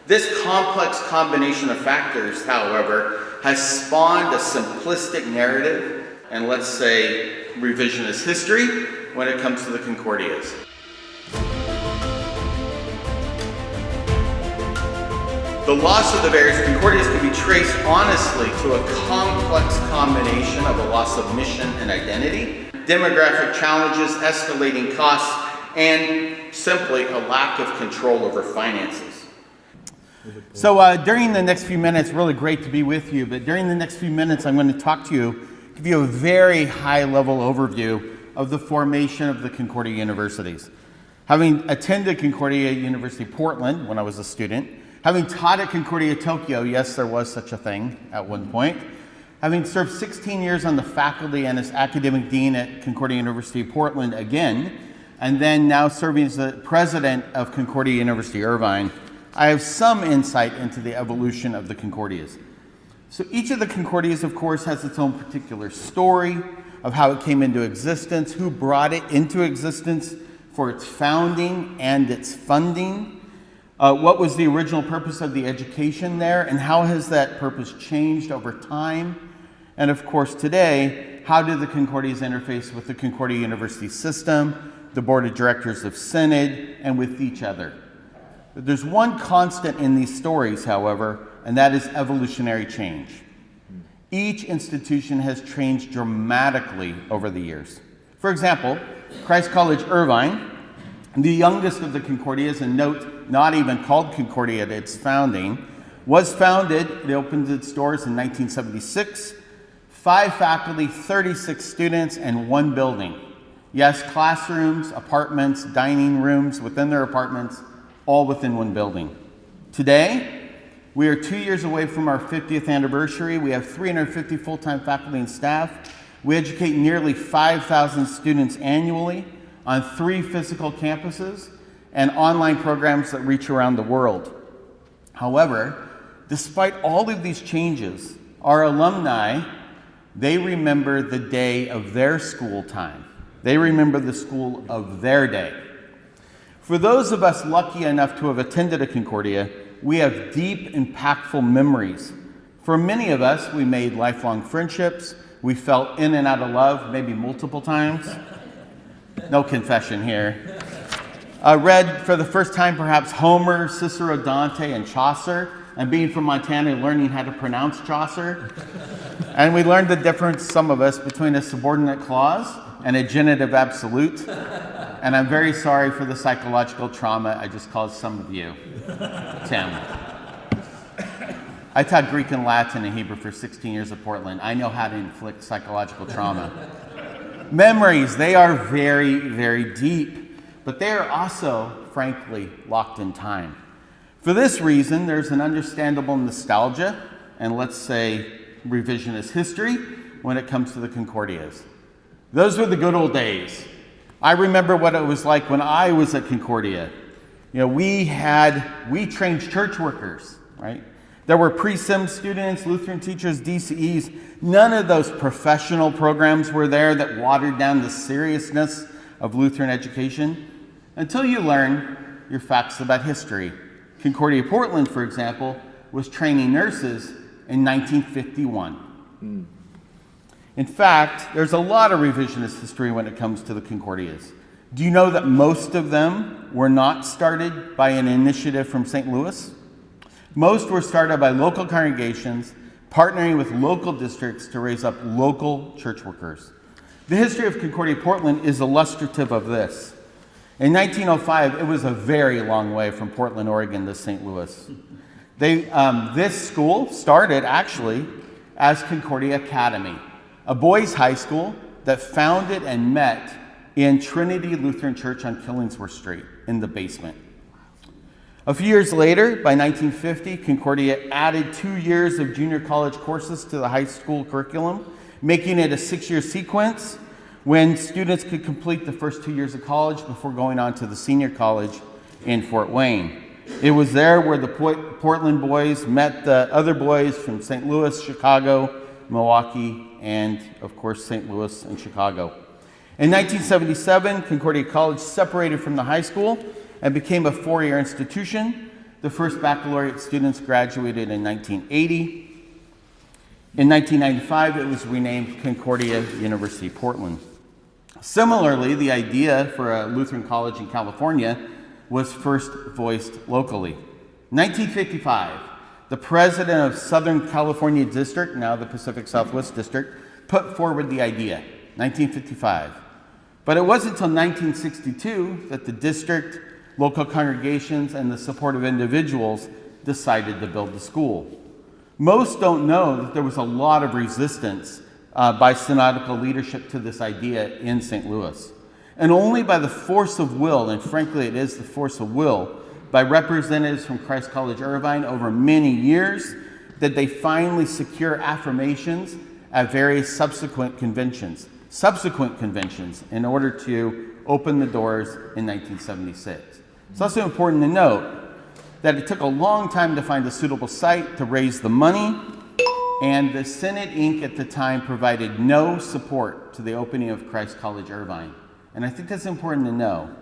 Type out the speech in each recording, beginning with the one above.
This complex combination of factors, however, has spawned a simplistic narrative and, let's say, revisionist history when it comes to the Concordias. The loss of the various Concordias can be traced honestly to a complex combination of a loss of mission and identity, demographic challenges, escalating costs, and simply a lack of control over finances. So during the next few minutes, really great to be with you, but during the next few minutes I'm going to talk to you, give you a very high-level overview of the formation of the Concordia universities. Having attended Concordia University Portland when I was a student, having taught at Concordia Tokyo, yes, there was such a thing at one point, having served 16 years on the faculty and as academic dean at Concordia University Portland again, and then now serving as the president of Concordia University Irvine, I have some insight into the evolution of the Concordias. So each of the Concordias, of course, has its own particular story of how it came into existence, who brought it into existence for its founding and its funding, what was the original purpose of the education there, and how has that purpose changed over time? And of course, today, how do the Concordias interface with the Concordia University system, the board of directors of Synod, and with each other? There's one constant in these stories, however, and that is evolutionary change. Each institution has changed dramatically over the years. For example, Christ College Irvine, the youngest of the Concordias, and note, not even called Concordia at its founding, was founded, it opened its doors in 1976, 5 faculty, 36 students, and 1 building. Yes, classrooms, apartments, dining rooms within their apartments, all within 1 building. Today, we are 2 years away from our 50th anniversary. We have 350 full-time faculty and staff. We educate nearly 5,000 students annually on 3 physical campuses and online programs that reach around the world. However, despite all of these changes, our alumni, they remember the day of their school time. They remember the school of their day. For those of us lucky enough to have attended a Concordia, we have deep, impactful memories. For many of us, we made lifelong friendships. We fell in and out of love, maybe multiple times. No confession here. Read for the first time perhaps Homer, Cicero, Dante, and Chaucer. And being from Montana, learning how to pronounce Chaucer. And we learned the difference, some of us, between a subordinate clause and a genitive absolute. And I'm very sorry for the psychological trauma I just caused some of you. Tim. I taught Greek and Latin and Hebrew for 16 years at Portland. I know how to inflict psychological trauma. Memories, they are very, very deep, but they are also, frankly, locked in time. For this reason, there's an understandable nostalgia and, let's say, revisionist history when it comes to the Concordias. Those were the good old days. I remember what it was like when I was at Concordia. You know, we trained church workers, right? There were pre-sim students, Lutheran teachers, DCEs. None of those professional programs were there that watered down the seriousness of Lutheran education until you learn your facts about history. Concordia Portland, for example, was training nurses in 1951. In fact, there's a lot of revisionist history when it comes to the Concordias. Do you know that most of them were not started by an initiative from St. Louis? Most were started by local congregations partnering with local districts to raise up local church workers. The history of Concordia Portland is illustrative of this. In 1905, it was a very long way from Portland, Oregon to St. Louis. This school started actually as Concordia Academy, a boys' high school that founded and met in Trinity Lutheran Church on Killingsworth Street in the basement. A few years later, by 1950, Concordia added 2 years of junior college courses to the high school curriculum, making it a 6-year sequence when students could complete the first 2 years of college before going on to the senior college in Fort Wayne. It was there where the Portland boys met the other boys from St. Louis, Chicago, Milwaukee, and of course St. Louis and Chicago. In 1977, Concordia College separated from the high school and became a 4-year institution. The first baccalaureate students graduated in 1980. In 1995, it was renamed Concordia University, Portland. Similarly, the idea for a Lutheran college in California was first voiced locally. 1955, the president of Southern California District, now the Pacific Southwest District, put forward the idea, 1955. But it wasn't until 1962 that the district, local congregations, and the support of individuals decided to build the school. Most don't know that there was a lot of resistance by synodical leadership to this idea in St. Louis. And only by the force of will, and frankly it is the force of will, by representatives from Christ College Irvine over many years, did they finally secure affirmations at various subsequent conventions in order to open the doors in 1976. It's also important to note that it took a long time to find a suitable site to raise the money, and the Synod Inc. at the time provided no support to the opening of Christ College Irvine. And I think that's important to know.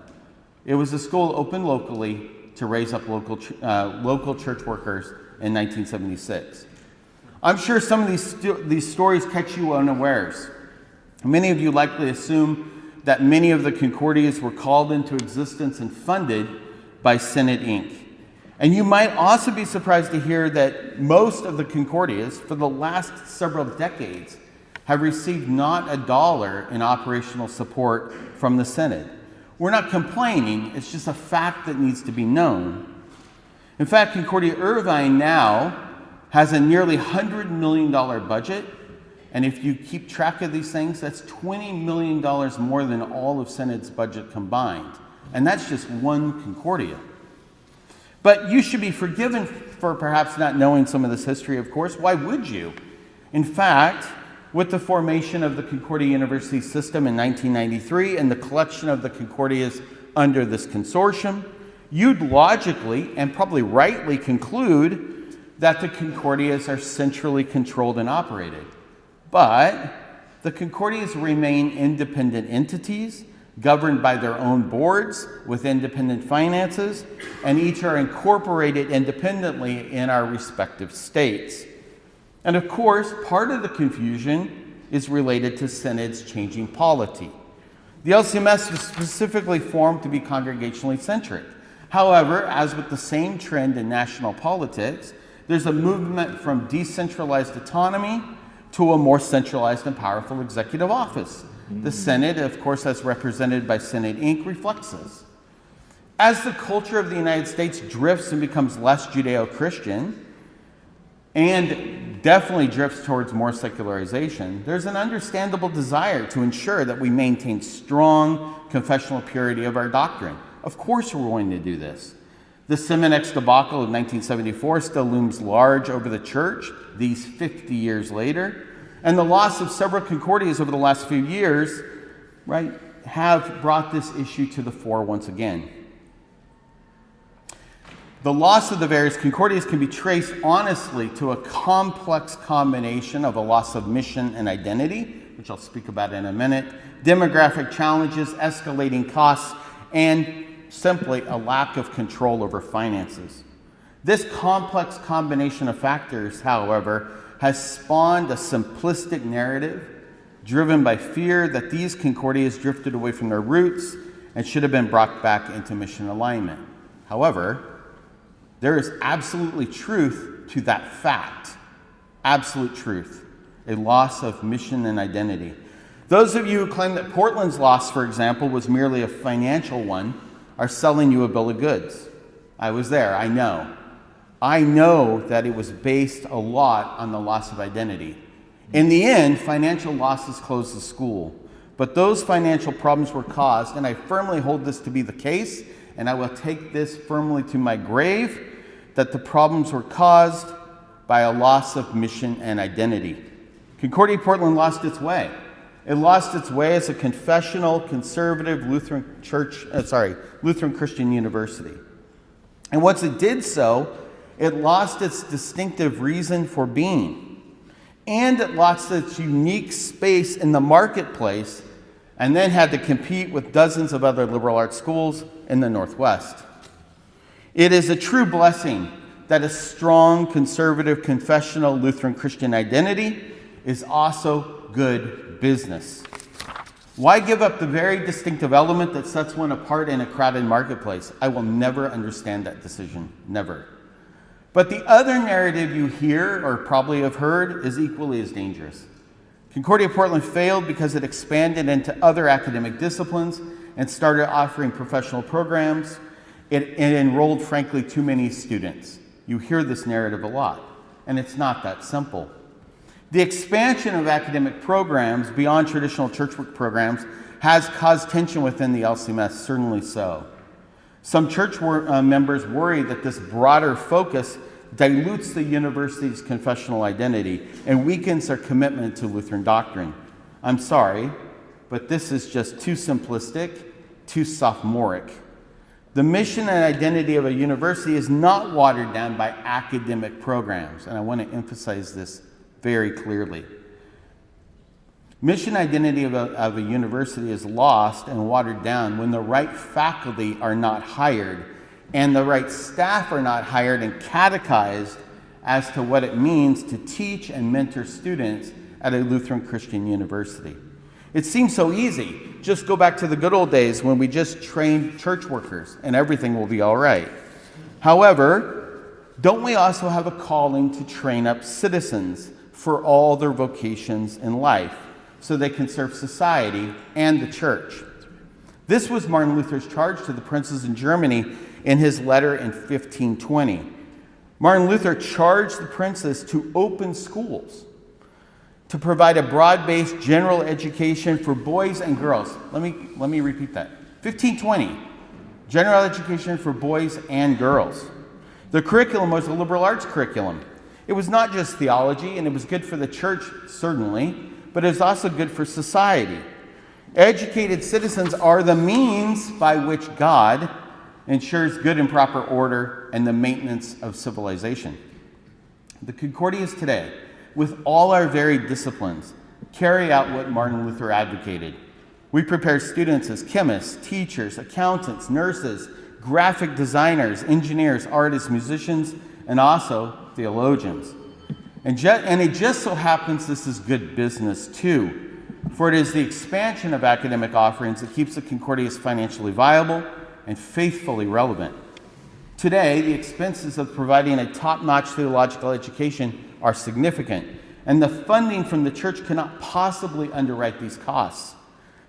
It was a school opened locally to raise up local church workers in 1976. I'm sure some of these stories catch you unawares. Many of you likely assume that many of the Concordias were called into existence and funded by Synod Inc. And you might also be surprised to hear that most of the Concordias for the last several decades have received not a dollar in operational support from the Synod. We're not complaining, it's just a fact that needs to be known. In fact, Concordia Irvine now has a nearly $100 million budget, and if you keep track of these things, that's $20 million more than all of Synod's budget combined. And that's just one Concordia. But you should be forgiven for perhaps not knowing some of this history, of course. Why would you? In fact, with the formation of the Concordia University system in 1993 and the collection of the Concordias under this consortium, you'd logically and probably rightly conclude that the Concordias are centrally controlled and operated. But the Concordias remain independent entities governed by their own boards with independent finances, and each are incorporated independently in our respective states. And of course, part of the confusion is related to Synod's changing polity. The LCMS was specifically formed to be congregationally centric. However, as with the same trend in national politics, there's a movement from decentralized autonomy to a more centralized and powerful executive office. The Synod, of course, as represented by Synod Inc., reflects this. As the culture of the United States drifts and becomes less Judeo-Christian, and definitely drifts towards more secularization, there's an understandable desire to ensure that we maintain strong confessional purity of our doctrine. Of course we're going to do this. The Simenex debacle of 1974 still looms large over the church these 50 years later, and the loss of several Concordias over the last few years, have brought this issue to the fore once again. The loss of the various Concordias can be traced honestly to a complex combination of a loss of mission and identity, which I'll speak about in a minute, demographic challenges, escalating costs, and simply a lack of control over finances. This complex combination of factors, however, has spawned a simplistic narrative driven by fear that these Concordias drifted away from their roots and should have been brought back into mission alignment. However, there is absolutely truth to that fact. Absolute truth. A loss of mission and identity. Those of you who claim that Portland's loss, for example, was merely a financial one, are selling you a bill of goods. I was there, I know. I know that it was based a lot on the loss of identity. In the end, financial losses closed the school. But those financial problems were caused, and I firmly hold this to be the case, and I will take this firmly to my grave, that the problems were caused by a loss of mission and identity. Concordia Portland lost its way. It lost its way as a confessional, conservative Lutheran Christian university. And once it did so, it lost its distinctive reason for being. And it lost its unique space in the marketplace, and then had to compete with dozens of other liberal arts schools in the Northwest. It is a true blessing that a strong, conservative, confessional Lutheran Christian identity is also good business. Why give up the very distinctive element that sets one apart in a crowded marketplace? I will never understand that decision, never. But the other narrative you hear, or probably have heard, is equally as dangerous. Concordia Portland failed because it expanded into other academic disciplines and started offering professional programs. It enrolled, frankly, too many students. You hear this narrative a lot, and it's not that simple. The expansion of academic programs beyond traditional church work programs has caused tension within the LCMS, certainly so. Some church members worry that this broader focus dilutes the university's confessional identity and weakens their commitment to Lutheran doctrine. I'm sorry, but this is just too simplistic, too sophomoric. The mission and identity of a university is not watered down by academic programs, and I want to emphasize this very clearly. Mission identity of a university is lost and watered down when the right faculty are not hired and the right staff are not hired and catechized as to what it means to teach and mentor students at a Lutheran Christian university. It seems so easy. Just go back to the good old days when we just trained church workers and everything will be all right. However, don't we also have a calling to train up citizens for all their vocations in life so they can serve society and the church? This was Martin Luther's charge to the princes in Germany in his letter in 1520. Martin Luther charged the princes to open schools, to provide a broad-based general education for boys and girls. Let me repeat that. 1520, general education for boys and girls. The curriculum was a liberal arts curriculum. It was not just theology, and it was good for the church, certainly, but it was also good for society. Educated citizens are the means by which God ensures good and proper order and the maintenance of civilization. The Concordias today, with all our varied disciplines, carry out what Martin Luther advocated. We prepare students as chemists, teachers, accountants, nurses, graphic designers, engineers, artists, musicians, and also theologians. And it just so happens this is good business too, for it is the expansion of academic offerings that keeps the Concordias financially viable and faithfully relevant. Today, the expenses of providing a top-notch theological education are significant, and the funding from the church cannot possibly underwrite these costs.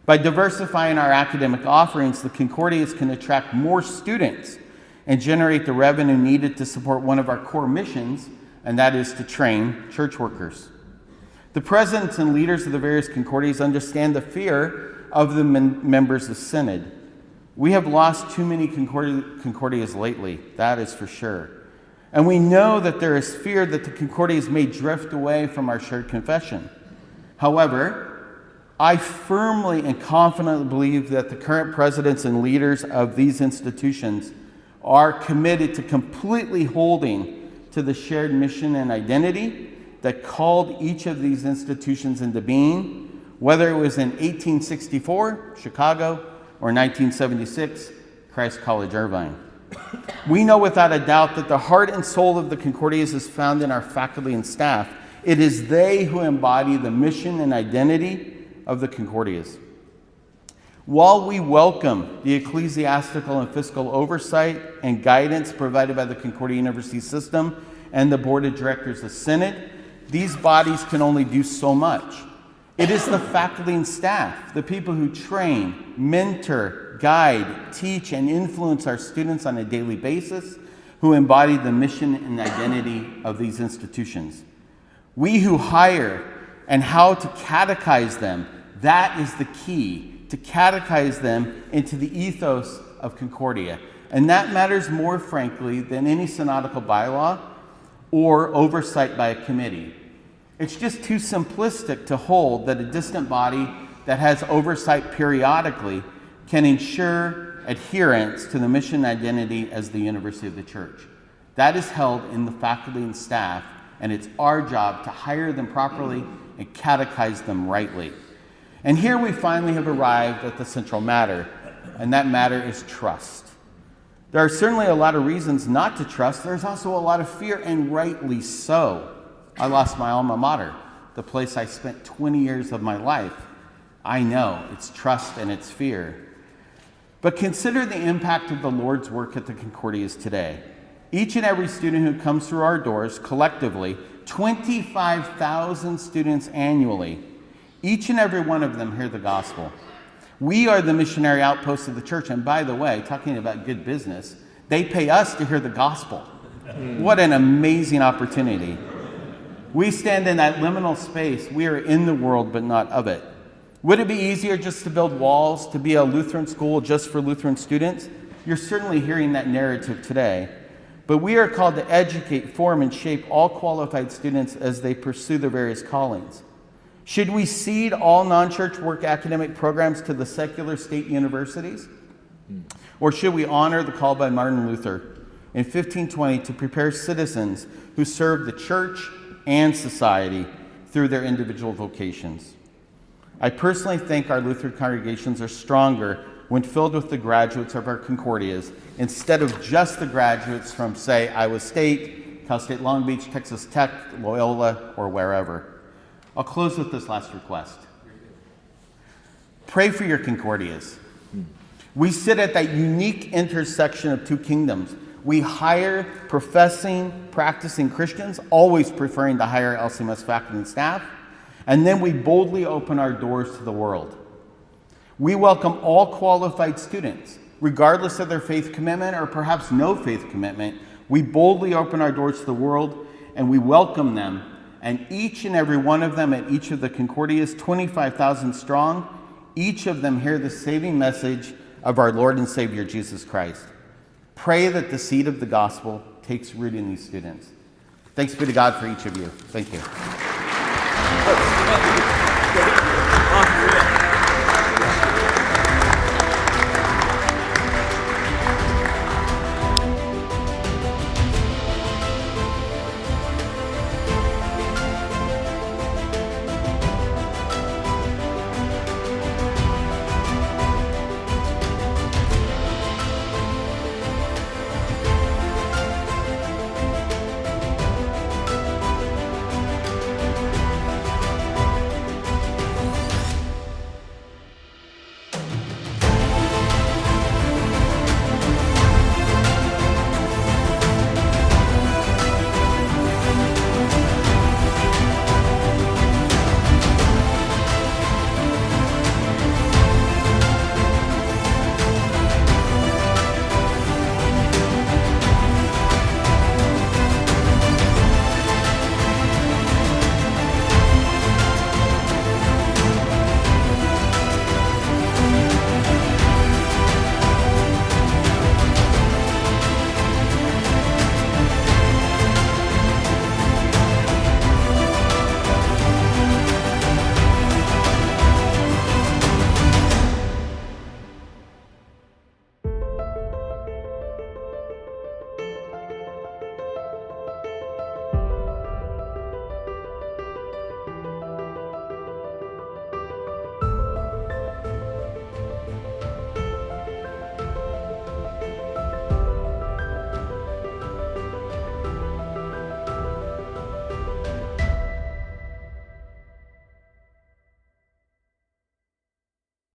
By diversifying our academic offerings, the Concordias can attract more students and generate the revenue needed to support one of our core missions, and that is to train church workers. The presidents and leaders of the various Concordias understand the fear of the members of Synod. We have lost too many Concordias lately, that is for sure. And we know that there is fear that the Concordias may drift away from our shared confession. However, I firmly and confidently believe that the current presidents and leaders of these institutions are committed to completely holding to the shared mission and identity that called each of these institutions into being, whether it was in 1864, Chicago, or 1976, Christ College, Irvine. We know without a doubt that the heart and soul of the Concordias is found in our faculty and staff. It is they who embody the mission and identity of the Concordias. While we welcome the ecclesiastical and fiscal oversight and guidance provided by the Concordia University system and the board of directors of Synod, these bodies can only do so much. It is the faculty and staff, the people who train, mentor, guide, teach, and influence our students on a daily basis, who embody the mission and identity of these institutions. We who hire and how to catechize them, that is the key, to catechize them into the ethos of Concordia. And that matters more, frankly, than any synodical bylaw or oversight by a committee. It's just too simplistic to hold that a distant body that has oversight periodically can ensure adherence to the mission and identity as the University of the Church. That is held in the faculty and staff, and it's our job to hire them properly and catechize them rightly. And here we finally have arrived at the central matter, and that matter is trust. There are certainly a lot of reasons not to trust. There's also a lot of fear, and rightly so. I lost my alma mater, the place I spent 20 years of my life. I know it's trust and it's fear. But consider the impact of the Lord's work at the Concordias today. Each and every student who comes through our doors, collectively, 25,000 students annually, each and every one of them hear the gospel. We are the missionary outpost of the church, and by the way, talking about good business, they pay us to hear the gospel. What an amazing opportunity. We stand in that liminal space. We are in the world, but not of it. Would it be easier just to build walls, to be a Lutheran school just for Lutheran students? You're certainly hearing that narrative today. But we are called to educate, form, and shape all qualified students as they pursue their various callings. Should we cede all non-church work academic programs to the secular state universities? Or should we honor the call by Martin Luther in 1520 to prepare citizens who serve the church and society through their individual vocations? I personally think our Lutheran congregations are stronger when filled with the graduates of our Concordias instead of just the graduates from, say, Iowa State, Cal State Long Beach, Texas Tech, Loyola, or wherever. I'll close with this last request. Pray for your Concordias. We sit at that unique intersection of two kingdoms. We hire professing, practicing Christians, always preferring to hire LCMS faculty and staff, and then we boldly open our doors to the world. We welcome all qualified students, regardless of their faith commitment or perhaps no faith commitment. We boldly open our doors to the world and we welcome them. And each and every one of them at each of the Concordias, 25,000 strong, each of them hear the saving message of our Lord and Savior Jesus Christ. Pray that the seed of the gospel takes root in these students. Thanks be to God for each of you. Thank you.